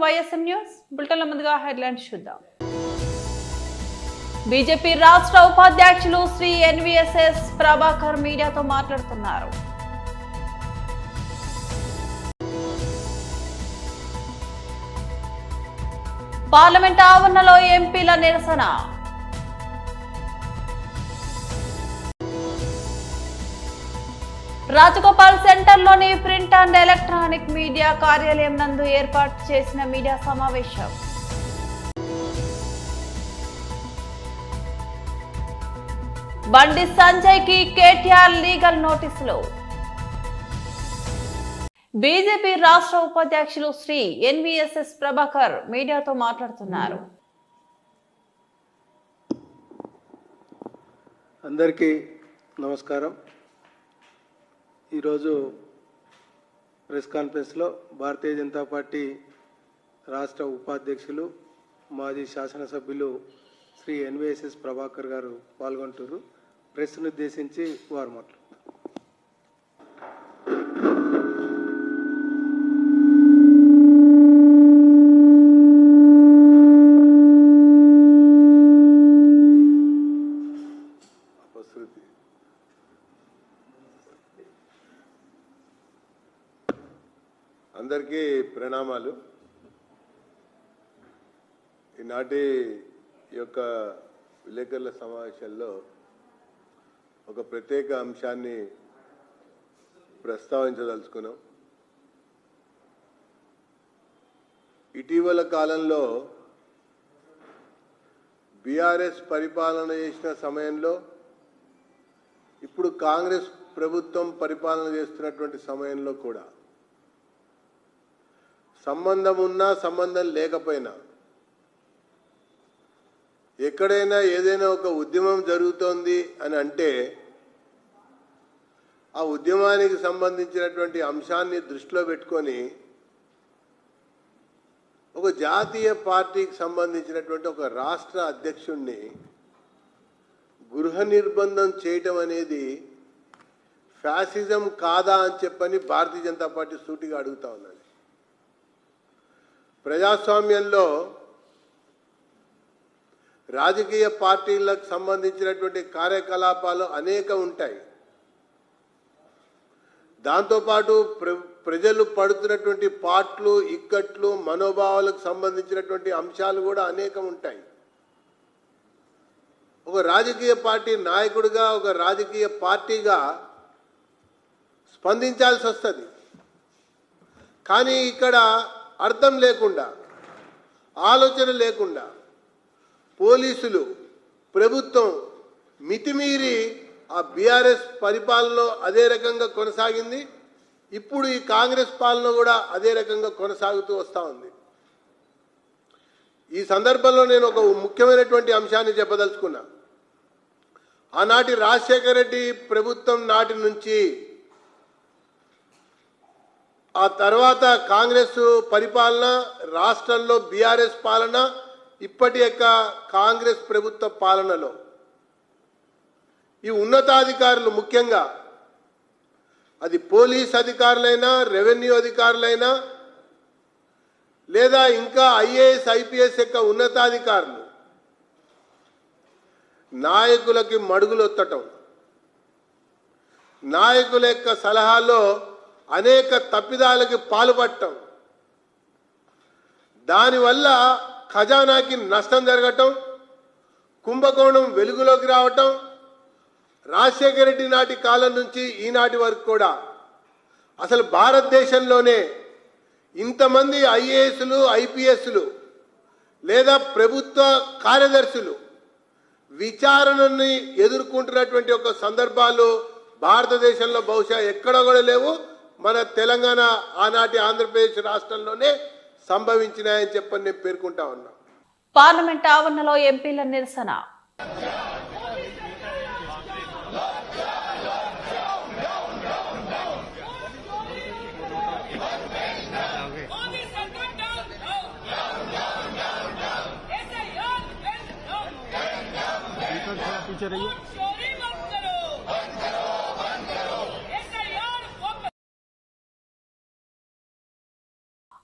YSM news బులెటిన్ల ముందుగా headlines చూద్దాం. BJP రాష్ట్ర ఉపాధ్యక్షులు శ్రీ ఎన్వీఎస్ఎస్ ప్రభాకర్ మీడియాతో మాట్లాడుతున్నారు. పార్లమెంట్ ఆవరణలో ఎంపీల నిరసన. రాజగోపాల్ సెంటర్లోని ప్రింట్ అండ్ ఎలక్ట్రానిక్ మీడియా కార్యాలయం నందు ఏర్పాటు చేసిన మీడియా సమావేశం. బండి సంజయ్ కి కేటీఆర్ లీగల్ నోటీసులు. బీజేపీ రాష్ట్ర ఉపాధ్యక్షులు శ్రీ ఎన్వీఎస్ఎస్ ప్రభాకర్ మీడియాతో మాట్లాడుతున్నారు. అందరికీ నమస్కారం. ఈరోజు ప్రెస్ కాన్ఫరెన్స్లో భారతీయ జనతా పార్టీ రాష్ట్ర ఉపాధ్యక్షులు మాజీ శాసనసభ్యులు శ్రీ ఎన్వీఎస్ఎస్ ప్రభాకర్ గారు పాల్గొంటున్నారు. ప్రెస్ను ఉద్దేశించి వారు మాట్లాడుతున్నారు. అందరికీ ప్రణామాలు. ఈనాటి యొక్క విలేకరుల సమావేశంలో ఒక ప్రత్యేక అంశాన్ని ప్రస్తావించదలుచుకున్నాం. ఇటీవల కాలంలో బీఆర్ఎస్ పరిపాలన చేసిన సమయంలో, ఇప్పుడు కాంగ్రెస్ ప్రభుత్వం పరిపాలన చేస్తున్నటువంటి సమయంలో కూడా సంబంధం ఉన్నా సంబంధం లేకపోయినా ఎక్కడైనా ఏదైనా ఒక ఉద్యమం జరుగుతోంది అని అంటే ఆ ఉద్యమానికి సంబంధించినటువంటి అంశాన్ని దృష్టిలో పెట్టుకొని ఒక జాతీయ పార్టీకి సంబంధించినటువంటి ఒక రాష్ట్ర అధ్యక్షుడిని గృహ నిర్బంధం చేయటం అనేది ఫ్యాసిజం కాదా అని చెప్పని భారతీయ జనతా పార్టీ సూటిగా అడుగుతా ఉన్నది. ప్రజాస్వామ్యంలో రాజకీయ పార్టీలకు సంబంధించినటువంటి కార్యకలాపాలు అనేక ఉంటాయి. దాంతోపాటు ప్రజలు పడుతున్నటువంటి పాట్లు, ఇక్కట్లు, మనోభావాలకు సంబంధించినటువంటి అంశాలు కూడా అనేకం ఉంటాయి. ఒక రాజకీయ పార్టీ నాయకుడిగా, ఒక రాజకీయ పార్టీగా స్పందించాల్సి వస్తుంది. కానీ ఇక్కడ అర్థం లేకుండా, ఆలోచన లేకుండా పోలీసులు, ప్రభుత్వం మితిమీరి ఆ బీఆర్ఎస్ పరిపాలనలో అదే రకంగా కొనసాగింది. ఇప్పుడు ఈ కాంగ్రెస్ పాలన కూడా అదే రకంగా కొనసాగుతూ వస్తూ ఉంది. ఈ సందర్భంలో నేను ఒక ముఖ్యమైనటువంటి అంశాన్ని చెప్పదలుచుకున్నా. ఆనాటి రాజశేఖర రెడ్డి ప్రభుత్వం నాటి నుంచి ఆ తర్వాత కాంగ్రెస్ పరిపాలన, రాష్ట్రంలో బీఆర్ఎస్ పాలన, ఇప్పటి యొక్క కాంగ్రెస్ ప్రభుత్వ పాలనలో ఈ ఉన్నతాధికారులు, ముఖ్యంగా అది పోలీస్ అధికారులైనా, రెవెన్యూ అధికారులైనా, లేదా ఇంకా ఐఏఎస్, ఐపీఎస్ యొక్క ఉన్నతాధికారులు నాయకులకి మడుగులొత్తటం, నాయకుల యొక్క సలహాలో అనేక తప్పిదాలకి పాల్పడటం, దానివల్ల ఖజానాకి నష్టం జరగటం, కుంభకోణం వెలుగులోకి రావటం, రాజశేఖర రెడ్డి నాటి కాలం నుంచి ఈనాటి వరకు కూడా అసలు భారతదేశంలోనే ఇంతమంది ఐఏఎస్లు, ఐపీఎస్లు లేదా ప్రభుత్వ కార్యదర్శులు విచారణని ఎదుర్కొంటున్నటువంటి ఒక సందర్భాలు భారతదేశంలో బహుశా ఎక్కడ కూడా లేవు. మన తెలంగాణ, ఆనాటి ఆంధ్రప్రదేశ్ రాష్ట్రంలోనే సంభవించినాయని చెప్పని నేను పేర్కొంటా ఉన్నా. పార్లమెంట్ ఆవరణలో ఎంపీల నిరసన.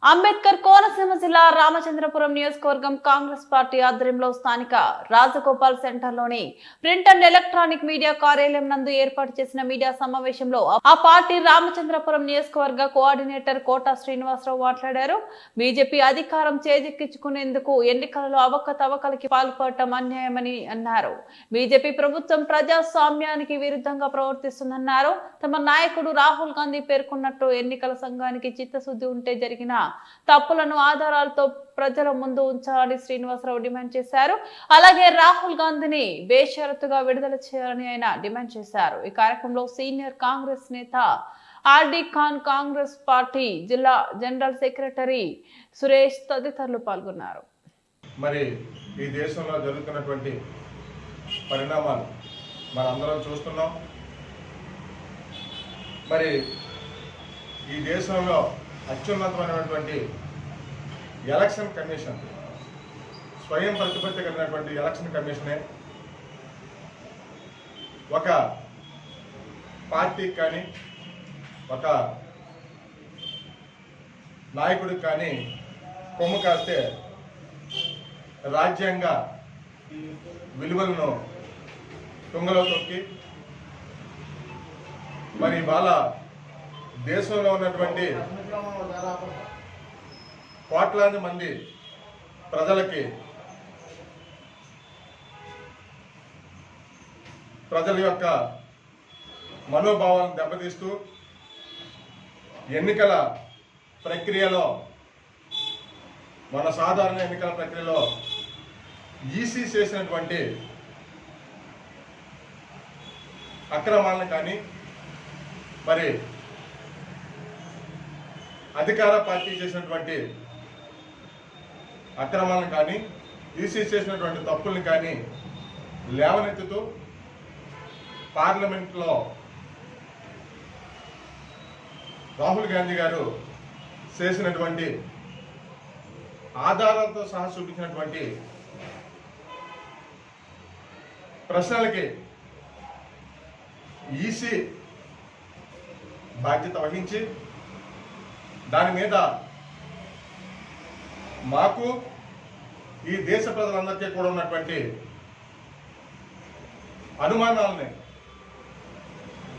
అంబేద్కర్ కోనసీమ జిల్లా రామచంద్రపురం నియోజకవర్గం కాంగ్రెస్ పార్టీ ఆధ్వర్యంలో స్థానిక రాజగోపాల్ సెంటర్లోని ప్రింట్ అండ్ ఎలక్ట్రానిక్ మీడియా కార్యాలయం నందు ఏర్పాటు చేసిన మీడియా సమావేశంలో ఆ పార్టీ రామచంద్రపురం నియోజకవర్గ కోఆర్డినేటర్ కోటా శ్రీనివాసరావు మాట్లాడారు. బీజేపీ అధికారం చేజిక్కించుకునేందుకు ఎన్నికలలో అవకతవకలకి పాల్పడటం అన్యాయమని అన్నారు. బీజేపీ ప్రభుత్వం ప్రజాస్వామ్యానికి విరుద్ధంగా ప్రవర్తిస్తుందన్నారు. తమ నాయకుడు రాహుల్ గాంధీ పేర్కొన్నట్టు ఎన్నికల సంఘానికి చిత్తశుద్ధి ఉంటే జరిగిన తప్పులను ఆధారాలతో ప్రజల ముందు ఉంచాలని శ్రీనివాసరావు డిమాండ్ చేశారు. అలాగే రాహుల్ గాంధీని బేషరతుగా విడుదల చేయాలని ఆయన డిమాండ్ చేశారు. ఈ కార్యక్రమంలో సీనియర్ కాంగ్రెస్ నేత ఆర్డి ఖాన్, కాంగ్రెస్ పార్టీ జిల్లా జనరల్ సెక్రటరీ సురేష్ తదితరులు పాల్గొన్నారు. మరి ఈ దేశంలో జరుగుతున్నటువంటి పరిణామాలు మనందరం చూస్తున్నాం. మరి ఈ దేశంలో అత్యున్నతమైనటువంటి ఎలక్షన్ కమిషన్, స్వయం ప్రతిపత్తి కలిగినటువంటి ఎలక్షన్ కమిషనే ఒక పార్టీకి కానీ ఒక నాయకుడికి కానీ కొమ్ము కాస్తే రాజ్యాంగ విలువలను తుంగలో తొక్కి మరి ఇవాళ దేశంలో ఉన్నటువంటి కోట్లాది మంది ప్రజల యొక్క మనోభావాలను దెబ్బతీస్తూ ఎన్నికల ప్రక్రియలో, మన సాధారణ ఎన్నికల ప్రక్రియలో ఈసీ చేసినటువంటి అక్రమాలను కానీ, మరి అధికార పార్టీ చేసినటువంటి అక్రమాలను కానీ, ఈసీ చేసినటువంటి తప్పుల్ని కానీ లేవనెత్తుతూ పార్లమెంట్లో రాహుల్ గాంధీ గారు చేసినటువంటి ఆధారాలతో సహా చూపించినటువంటి ప్రశ్నలకి ఈసీ బాధ్యత వహించి దాని మీద మాకు ఈ దేశ ప్రజలందరికీ కూడా ఉన్నటువంటి అనుమానాలని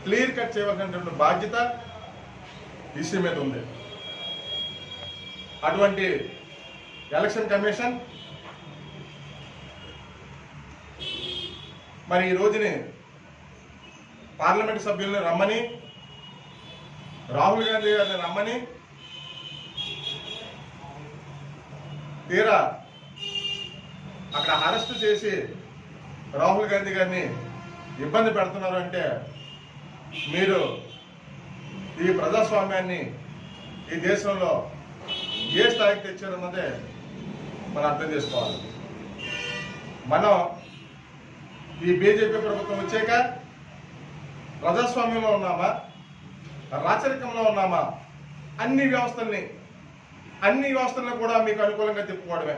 క్లియర్ కట్ చేయవలసినటువంటి బాధ్యత ఈసీ మీద ఉంది. అటువంటి ఎలక్షన్ కమిషన్ మరి ఈ రోజుని పార్లమెంట్ సభ్యుల్ని రమ్మని, రాహుల్ గాంధీ గారిని రమ్మని తీరా అక్కడ అరెస్ట్ చేసి రాహుల్ గాంధీ గారిని ఇబ్బంది పెడుతున్నారు అంటే మీరు ఈ ప్రజాస్వామ్యాన్ని ఈ దేశంలో ఏ స్థాయికి తెచ్చారన్నదే మనం అర్థం చేసుకోవాలి. మనం ఈ బీజేపీ ప్రభుత్వం వచ్చాక ప్రజాస్వామ్యంలో ఉన్నామా, రాచరికంలో ఉన్నామా? అన్ని వ్యవస్థలను కూడా మీకు అనుకూలంగా తిప్పుకోవడమే.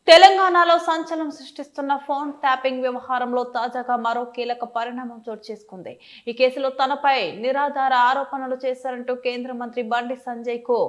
తెలంగాణలో సంచలనం సృష్టిస్తున్న ఫోన్ ట్యాపింగ్ వ్యవహారంలో తాజాగా మరో కీలక పరిణామం చోటు చేసుకుంది. ఈ కేసులో తనపై నిరాధార ఆరోపణలు చేశారంటూ కేంద్ర మంత్రి బండి సంజయ్ కు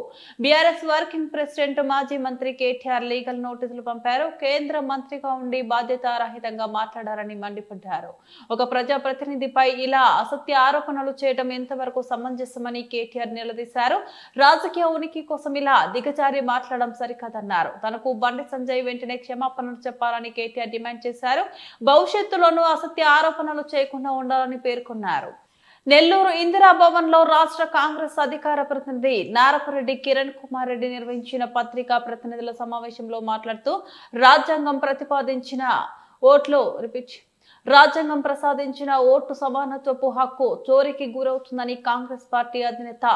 బీఆర్ఎస్ వర్కింగ్ ప్రెసిడెంట్ మాజీ మంత్రి కేటీఆర్ లీగల్ నోటీసులు పంపారు. కేంద్ర మంత్రిగా ఉండి బాధ్యతారహితంగా మాట్లాడారని మండిపడ్డారు. ఒక ప్రజాప్రతినిధిపై ఇలా అసత్య ఆరోపణలు చేయడం ఎంతవరకు సమంజసమని కేటీఆర్ నిలదీశారు. రాజకీయ ఉనికి కోసం ఇలా దిగజారి మాట్లాడడం సరికాదన్నారు. తనకు బండి సంజయ్ వెంటనే క్షమాపణలు చెప్పాలని కేటీఆర్ డిమాండ్ చేశారు. భవిష్యత్తులోనూ అసత్య ఆరోపణలు చేయకుండా ఉండాలని పేర్కొన్నారు. నెల్లూరు ఇందిరాభవన్ లో రాష్ట్ర కాంగ్రెస్ అధికార ప్రతినిధి నారపరెడ్డి కిరణ్ కుమార్ రెడ్డి నిర్వహించిన పత్రికా ప్రతినిధుల సమావేశంలో మాట్లాడుతూ రాజ్యాంగం ప్రసాదించిన ఓటు సమానత్వపు హక్కు చోరీకి గురవుతుందని కాంగ్రెస్ పార్టీ అధినేత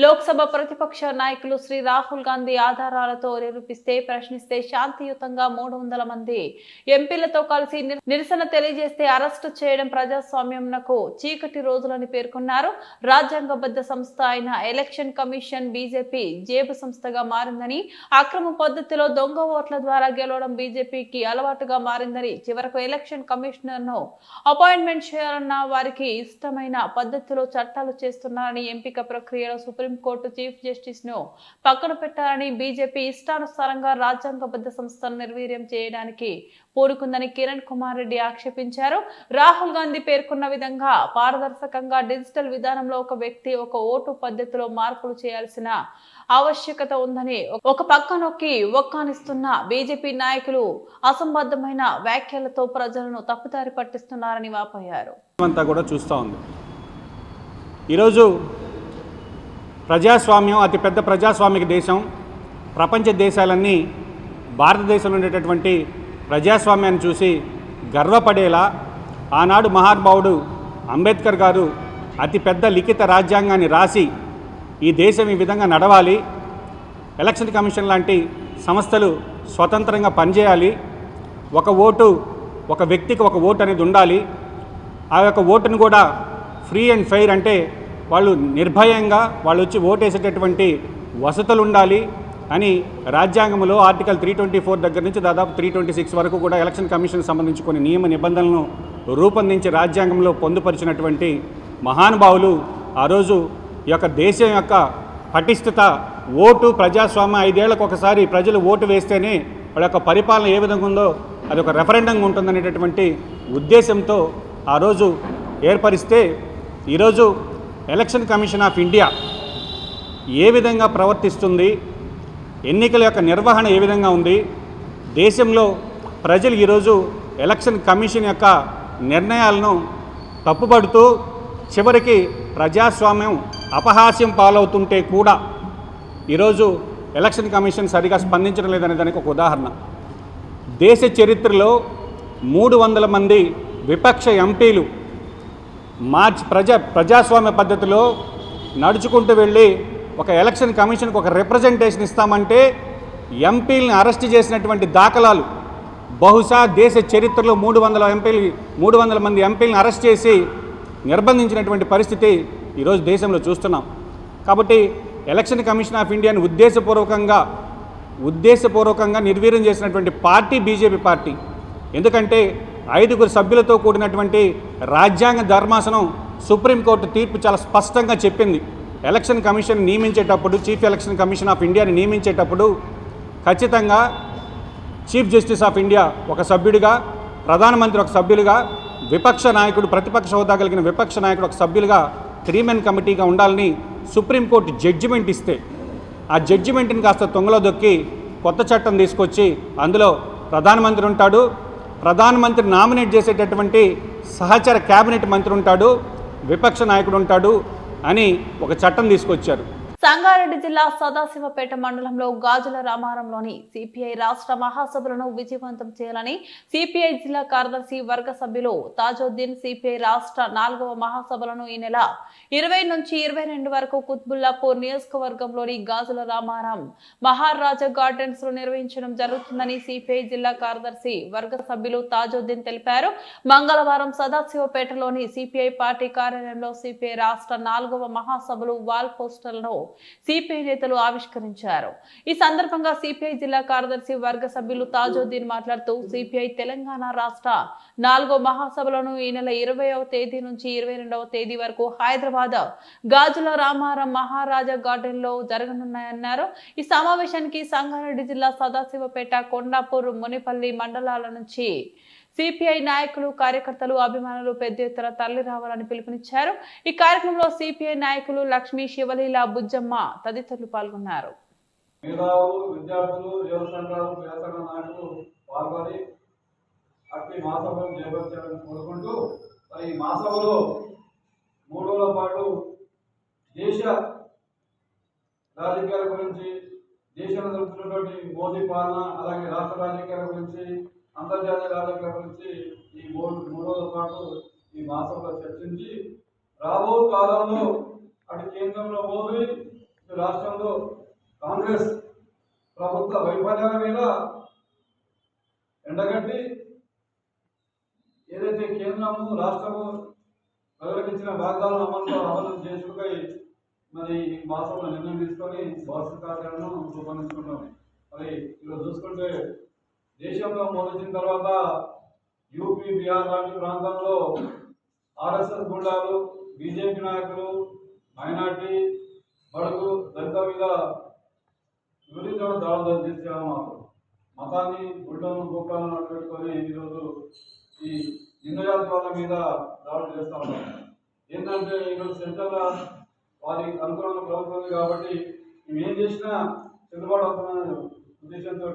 లోక్సభ ప్రతిపక్ష నాయకులు శ్రీ రాహుల్ గాంధీ ఆధారాలతో నిరూపిస్తే ప్రశ్నిస్తే శాంతియుతంగా 300 మంది ఎంపీలతో కలిసి నిరసన తెలియజేస్తే అరెస్టు చేయడం ప్రజాస్వామ్యంకు చీకటి రోజులని పేర్కొన్నారు. రాజ్యాంగబద్ధ సంస్థ అయిన ఎలక్షన్ కమిషన్ బీజేపీ జేబు సంస్థగా మారిందని, అక్రమ పద్ధతిలో దొంగ ఓట్ల ద్వారా గెలవడం బీజేపీకి అలవాటుగా మారిందని, చివరకు ఎలక్షన్ కమిషనర్ ను అపాయింట్మెంట్ చేయాలన్న వారికి ఇష్టమైన పద్ధతిలో చట్టాలు చేస్తున్నారని, ఎంపిక ప్రక్రియలో సుప్రీంకోర్టు చీఫ్ జస్టిస్ ను పక్కన పెట్టారని బీజేపీ ఇష్టానుసారంగా రాజ్యాంగబద్ధ సంస్థను నిర్వీర్యం చేయడానికి పూనుకుందని కిరణ్ కుమార్ రెడ్డి ఆక్షేపించారు. రాహుల్ గాంధీ పేర్కొన్న విధంగా పారదర్శకంగా డిజిటల్ విధానంలో ఒక వ్యక్తి ఒక ఓటు పద్ధతిలో మార్పులు చేయాల్సిన ఆవశ్యకత ఉందని ఒక పక్క నొక్కి ఒక్కానిస్తున్న బీజేపీ నాయకులు అసంబద్ధమైన వ్యాఖ్యలతో ప్రజలను తప్పుదారి పట్టిస్తున్నారని వాపోయారు. అంతా కూడా చూస్తూ ఉంది. ఈరోజు ప్రజాస్వామ్యం అతిపెద్ద ప్రజాస్వామిక దేశం. ప్రపంచ దేశాలన్నీ భారతదేశంలో ఉండేటటువంటి ప్రజాస్వామ్యాన్ని చూసి గర్వపడేలా ఆనాడు మహానుభావుడు అంబేద్కర్ గారు అతిపెద్ద లిఖిత రాజ్యాంగాన్ని రాసి ఈ దేశం ఈ విధంగా నడవాలి, ఎలక్షన్ కమిషన్ లాంటి సంస్థలు స్వతంత్రంగా పనిచేయాలి, ఒక ఓటు ఒక వ్యక్తికి ఒక ఓటు అనేది ఉండాలి, ఆ యొక్క ఓటును కూడా ఫ్రీ అండ్ ఫెయిర్ అంటే వాళ్ళు నిర్భయంగా వాళ్ళు వచ్చి ఓటు వేసేటటువంటి వసతులు ఉండాలి అని రాజ్యాంగంలో ఆర్టికల్ 324 దగ్గర నుంచి దాదాపు 326 వరకు కూడా ఎలక్షన్ కమిషన్ సంబంధించి కొన్ని నియమ నిబంధనలను రూపొందించి రాజ్యాంగంలో పొందుపరిచినటువంటి మహానుభావులు ఆ రోజు ఈ యొక్క దేశం యొక్క పటిష్టత, ఓటు ప్రజాస్వామ్యం 5 ఏళ్లకు ఒకసారి ప్రజలు ఓటు వేస్తేనే వాళ్ళ యొక్క పరిపాలన ఏ విధంగా ఉందో అది ఒక రెఫరెండంగా ఉంటుందనేటటువంటి ఉద్దేశంతో ఆ రోజు ఏర్పరిస్తే ఈరోజు ఎలక్షన్ కమిషన్ ఆఫ్ ఇండియా ఏ విధంగా ప్రవర్తిస్తుంది, ఎన్నికల యొక్క నిర్వహణ ఏ విధంగా ఉంది, దేశంలో ప్రజలు ఈరోజు ఎలక్షన్ కమిషన్ యొక్క నిర్ణయాలను తప్పుపడుతూ చివరికి ప్రజాస్వామ్యం అపహాస్యం పాలవుతుంటే కూడా ఈరోజు ఎలక్షన్ కమిషన్ సరిగా స్పందించడం లేదనే దానికి ఒక ఉదాహరణ. దేశ చరిత్రలో 300 మంది విపక్ష ఎంపీలు ప్రజాస్వామ్య పద్ధతిలో నడుచుకుంటూ వెళ్ళి ఒక ఎలక్షన్ కమిషన్కి ఒక రిప్రజెంటేషన్ ఇస్తామంటే ఎంపీలను అరెస్ట్ చేసినటువంటి దాఖలాలు బహుశా దేశ చరిత్రలో 300 మంది ఎంపీలను అరెస్ట్ చేసి నిర్బంధించినటువంటి పరిస్థితి ఈరోజు దేశంలో చూస్తున్నాం. కాబట్టి ఎలక్షన్ కమిషన్ ఆఫ్ ఇండియాని ఉద్దేశపూర్వకంగా నిర్వీర్యం చేసినటువంటి పార్టీ బీజేపీ పార్టీ. ఎందుకంటే 5 సభ్యులతో కూడినటువంటి రాజ్యాంగ ధర్మాసనం సుప్రీంకోర్టు తీర్పు చాలా స్పష్టంగా చెప్పింది. ఎలక్షన్ కమిషన్ నియమించేటప్పుడు, చీఫ్ ఎలక్షన్ కమిషన్ ఆఫ్ ఇండియాని నియమించేటప్పుడు ఖచ్చితంగా చీఫ్ జస్టిస్ ఆఫ్ ఇండియా ఒక సభ్యుడిగా, ప్రధానమంత్రి ఒక సభ్యులుగా, విపక్ష నాయకుడు ప్రతిపక్ష హోదా కలిగిన విపక్ష నాయకుడు ఒక సభ్యులుగా 3 మెన్ కమిటీగా ఉండాలని సుప్రీంకోర్టు జడ్జిమెంట్ ఇస్తే ఆ జడ్జిమెంట్ని కాస్త తొంగలో దొక్కి కొత్త చట్టం తీసుకొచ్చి అందులో ప్రధానమంత్రి ఉంటాడు, ప్రధానమంత్రి నామినేట్ చేసేటటువంటి సహచర క్యాబినెట్ మంత్రి ఉంటాడు, విపక్ష నాయకుడు ఉంటాడు అని ఒక చట్టం తీసుకొచ్చారు. సంగారెడ్డి జిల్లా సదాశివపేట మండలంలో గాజుల రామారంలోని సిపిఐ రాష్ట్ర మహాసభలను విజయవంతం చేయాలని సిపిఐ జిల్లా కార్యదర్శి వర్గ సభ్యులు తాజుద్దీన్ సిపిఐ రాష్ట్ర 4వ మహాసభలను ఈ నెల 20 నుంచి 22 వరకు కుత్బుల్లాపూర్ నియోజకవర్గంలోని గాజుల రామారం మహారాజా గార్డెన్స్ లో నిర్వహించడం జరుగుతుందని సిపిఐ జిల్లా కార్యదర్శి వర్గ సభ్యులు తాజుద్దీన్ తెలిపారు. మంగళవారం సదాశివపేటలోని సిపిఐ పార్టీ కార్యాలయంలో సిపిఐ రాష్ట్ర 4వ మహాసభలు వాల్ పోస్టర్లను సిపిఐ నేతలు ఆవిష్కరించారు. ఈ సందర్భంగా సిపిఐ జిల్లా కార్యదర్శి వర్గ సభ్యులు తాజుద్దీన్ మాట్లాడుతూ సిపిఐ తెలంగాణ రాష్ట్ర 4వ మహాసభలను ఈ నెల 20వ తేదీ నుంచి 22వ తేదీ వరకు హైదరాబాద్ గాజుల రామారం మహారాజా గార్డెన్ లో జరగనున్నాయన్నారు. ఈ సమావేశానికి సంగారెడ్డి జిల్లా సదాశివపేట, కొండాపూర్, మునిపల్లి మండలాల నుంచి సిపిఐ నాయకులు, కార్యకర్తలు, అభిమానులు పెద్ద ఎత్తున తరలి రావాలని పిలుపునిచ్చారు. ఈ కార్యక్రమంలో సిపిఐ నాయకులు లక్ష్మీ, శివలీల, బుజ్జమ్మ తదితరులు పాల్గొన్నారు. రాజకీయాల గురించి, దేశంలో జరుగుతున్నటువంటి మోదీ పాలన, అలాగే రాష్ట్ర రాజకీయాల గురించి, అంతర్జాతీయ రాజకీయాల గురించి ఈ 3 రోజుల పాటు ఈ మాసంలో చర్చించి రాబో కాలంలో అటు కేంద్రంలో మోదీ, ఇటు రాష్ట్రంలో కాంగ్రెస్ ప్రభుత్వ వైఫల్యాల మీద ఎండగట్టి ఏదైతే కేంద్రము రాష్ట్రము ప్రకటించిన వాగ్దానాలను అమలు చేసుకుపై మరి ఈ మాసంలో నిర్ణయం తీసుకొని భవిష్యత్ కార్యాలను రూపొందించుకుంటాం. మరి ఈరోజు చూసుకుంటే దేశంలో మొదలైన తర్వాత యూపీ, బీహార్ లాంటి ప్రాంతాల్లో ఆర్ఎస్ఎస్ గుండాలు, బీజేపీ నాయకులు, మైనార్టీ బడుగు దళిత మీద వివరించడం దాడులు చేసేవారు. మాకు మతాన్ని గుడ్డలను గోపాలను పెట్టుకొని ఈరోజు ఈ నిమ్న జాతి వాళ్ళ మీద దాడులు చేస్తా ఉన్నారు. ఏంటంటే ఈరోజు సెంటర్లో వారికి అనుకూలంగా ప్రభుత్వం ఉంది కాబట్టి మేము ఏం చేసినా చెల్లుబాటు అవుతున్న ఉద్దేశంతో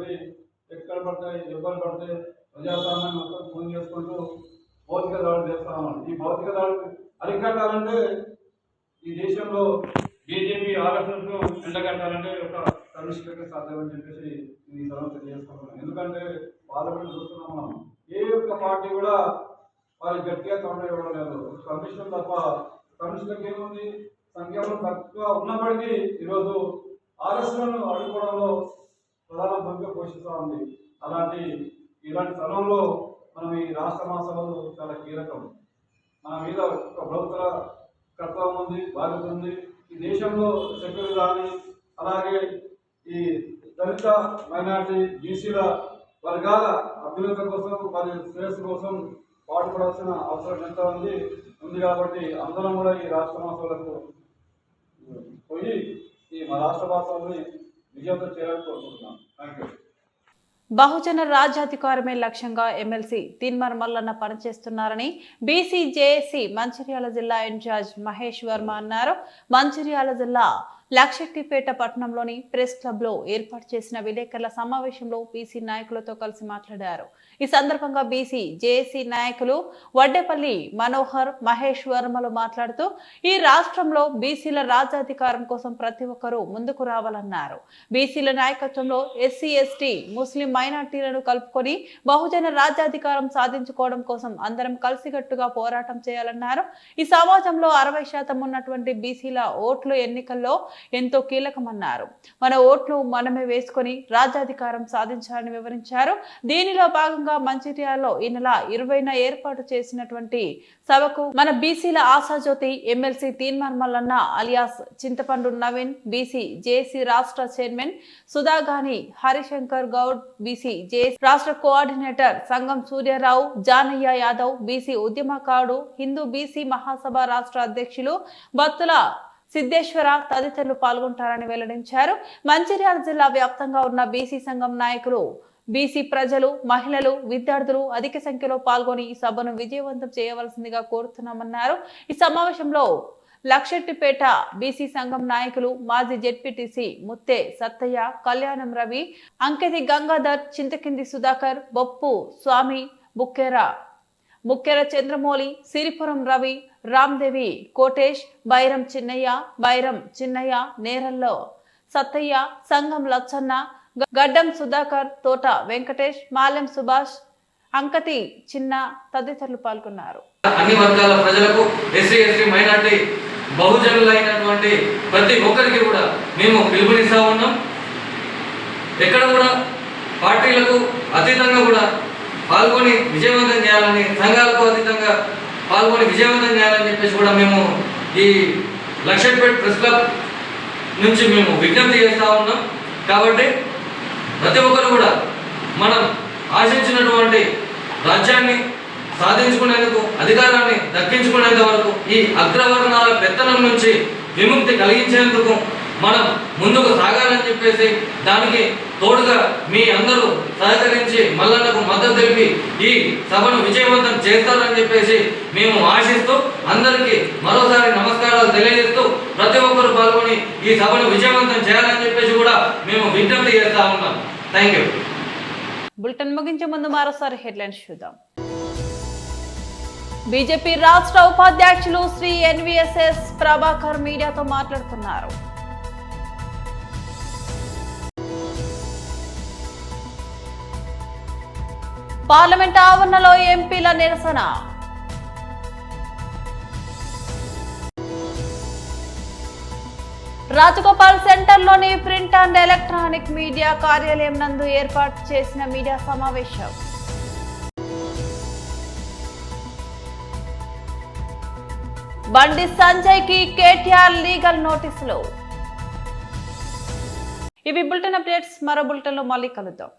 ఎక్కడ పడితే ఇబ్బంది పడితే ప్రజాస్వామ్యాన్ని మొత్తం ఫోన్ చేసుకుంటూ భౌతిక దాడులు చేస్తా ఉన్నాం. ఈ భౌతిక దాడులు అరికట్టాలంటే ఈ దేశంలో బీజేపీ ఆర్ఎస్ఎస్ను ఎండగట్టాలంటే ఒక కమిషన్కి సాధ్యమని చెప్పేసి ఈ సభ తెలియజేసుకుంటున్నాం. ఎందుకంటే పార్లమెంట్ చూస్తున్నాం మనం, ఏ ఒక్క పార్టీ కూడా వారికి గట్టిగా కౌంటర్ ఇవ్వడం లేదు. కమిషన్ తప్ప కమిషన్కి ఏముంది, సంఖ్యలో తక్కువ ఉన్నప్పటికీ ఈరోజు ఆర్ఎస్లను అడ్డుకోవడంలో ప్రధాన భూమిక పోషిస్తూ ఉంది. ఇలాంటి స్థలంలో మనం ఈ రాష్ట్ర మహాసభలు చాలా కీలకం. మన మీద ఒక ప్రభుత్వ కర్తవ్యం ఉంది, బాధ్యత ఉంది. ఈ దేశంలో సెక్యులర్ కానీ అలాగే ఈ దళిత మైనారిటీ బీసీల వర్గాల అభ్యున్నత కోసం వారి శ్రేయస్సు కోసం పాటుపడాల్సిన అవసరం ఎంత ఉంది కాబట్టి అందరం కూడా ఈ రాష్ట్ర మహాసభలకు పోయి ఈ మా రాష్ట్ర మహాసభని విజయంతో చేయాలని కోరుకుంటున్నాను. Thank you. బహుజన రాజ్యాధికారమే లక్ష్యంగా ఎమ్మెల్సీ తీన్మార్ మల్లన్న పనిచేస్తున్నారని బీసీ జేఏసీ మంచిర్యాల జిల్లా ఇన్ఛార్జ్ మహేష్ వర్మ అన్నారు. మంచిర్యాల జిల్లా లక్షెట్టిపేట పట్టణంలోని ప్రెస్ క్లబ్ లో ఏర్పాటు చేసిన విలేకరుల సమావేశంలో బీసీ నాయకులతో కలిసి మాట్లాడారు. ఈ సందర్భంగా బీసీ జేఏసీ నాయకులు వడ్డేపల్లి మనోహర్, మహేష్ వర్మలు మాట్లాడుతూ ఈ రాష్ట్రంలో బీసీల రాజ్యాధికారం కోసం ప్రతి ఒక్కరూ ముందుకు రావాలన్నారు. బీసీల నాయకత్వంలో ఎస్సీ, ఎస్టీ, ముస్లిం మైనార్టీలను కలుపుకొని బహుజన రాజ్యాధికారం సాధించుకోవడం కోసం అందరం కలిసికట్టుగా పోరాటం చేయాలన్నారు. ఈ సమాజంలో 60% ఉన్నటువంటి బీసీల ఓట్లు ఎన్నికల్లో ఎంతో కీలకమన్నారు. మన ఓట్లు మనమే వేసుకొని రాజ్యాధికారం సాధించాలని వివరించారు. దీనిలో భాగంగా మంచిర్యాలలో ఈ నెల 20న ఏర్పాటు చేసినటువంటి సభకు మన బీసీల ఆశాజ్యోతి ఎమ్మెల్సీ తీన్మార్ మల్లన్న అలియాస్ చింతపండు నవీన్, బీసీ జేఏసీ రాష్ట్ర chairman సుధాగాని Harishankar Goud, BC JAC రాష్ట్ర కోఆర్డినేటర్ సంగం సూర్యారావు, జానయ్య యాదవ్, బీసీ ఉద్యమకారుడు, హిందూ బీసీ మహాసభ రాష్ట్ర అధ్యక్షులు బత్తుల సిద్ధేశ్వర తదితరులు పాల్గొంటారని వెల్లడించారు. మంచిర్యాల జిల్లా వ్యాప్తంగా ఉన్న బీసీ సంఘం నాయకులు, బీసీ ప్రజలు, మహిళలు, విద్యార్థులు అధిక సంఖ్యలో పాల్గొని ఈ సభను విజయవంతం చేయవలసిందిగా కోరుతున్నామన్నారు. ఈ సమావేశంలో లక్షెట్టిపేట బీసీ సంఘం నాయకులు, మాజీ జెడ్పీటీసీ ముత్తే సత్తయ్య, కళ్యాణం రవి, అంకెతి గంగాధర్, చింతకింది సుధాకర్, బొప్పు స్వామి, ముక్కెర చంద్రమౌళి, సిరిపురం రవి, రామ్దేవి, కోటేష్, బైరం చిన్నయ్య, నేరల్లో సత్తయ్య, సంగం లచ్చన్న, గడ్డం సుధాకర్, తోట వెంకటేష్, మాలెం సుభాష్, అంకతి చిన్న తదితరులు పాల్గొన్నారు. అన్ని వర్గాల ప్రజలకు, ఎస్సీ, ఎస్టీ, మైనార్టీ, బహుజనులైనటువంటి ప్రతి ఒక్కరికి కూడా మేము పిలుపునిస్తా ఉన్నాం. ఎక్కడ కూడా పార్టీలకు అతీతంగా కూడా పాల్గొని విజయవంతం చేయాలని, సంఘాలకు అతీతంగా పాల్గొని విజయవంతం చేయాలని చెప్పేసి కూడా మేము ఈ లక్షెట్పేట ప్రెస్ క్లబ్ నుంచి మేము విజ్ఞప్తి చేస్తూ ఉన్నాం. కాబట్టి ప్రతి ఒక్కరు కూడా మనం ఆశించినటువంటి రాజ్యాన్ని సాధించుకునేందుకు, అధికారాన్ని దక్కించుకునేంత వరకు ఈ అగ్రవర్ణాల పెత్తనం నుంచి విముక్తి కలిగించేందుకు మనం ముందుకు సాగాలని చెప్పేసి, దానికి తోడుగా మీ అందరూ సహకరించి మల్లన్నకు మద్దతు తెలిపి ఈ సభను విజయవంతం చేస్తారని చెప్పేసి మేము ఆశిస్తూ అందరికీ మరోసారి నమస్కారాలు తెలియజేస్తూ ప్రతి ఒక్కరు పాల్గొని ఈ సభను విజయవంతం చేయాలని చెప్పేసి కూడా మేము విజ్ఞప్తి చేస్తా ఉన్నాం. Thank you. బులెటిన్ ముగించే ముందు మరోసారి హెడ్లైన్స్ చూద్దాం. బీజేపీ రాష్ట్ర ఉపాధ్యక్షులు శ్రీ ఎన్వీఎస్ఎస్ ప్రభాకర్ మీడియాతో మాట్లాడుతున్నారు. పార్లమెంట్ ఆవరణలో ఎంపీల నిరసన. రాజగోపాల్ సెంటర్లోని ప్రింట్ అండ్ ఎలక్ట్రానిక్ మీడియా కార్యాలయం నందు ఏర్పాటు చేసిన మీడియా సమావేశం. బండి సంజయ్ కి కేటీఆర్ లీగల్ నోటీసులు. ఇవి బులెటిన్ అప్డేట్స్. మరో బులెటిన్ లో మళ్ళీ కలుద్దాం.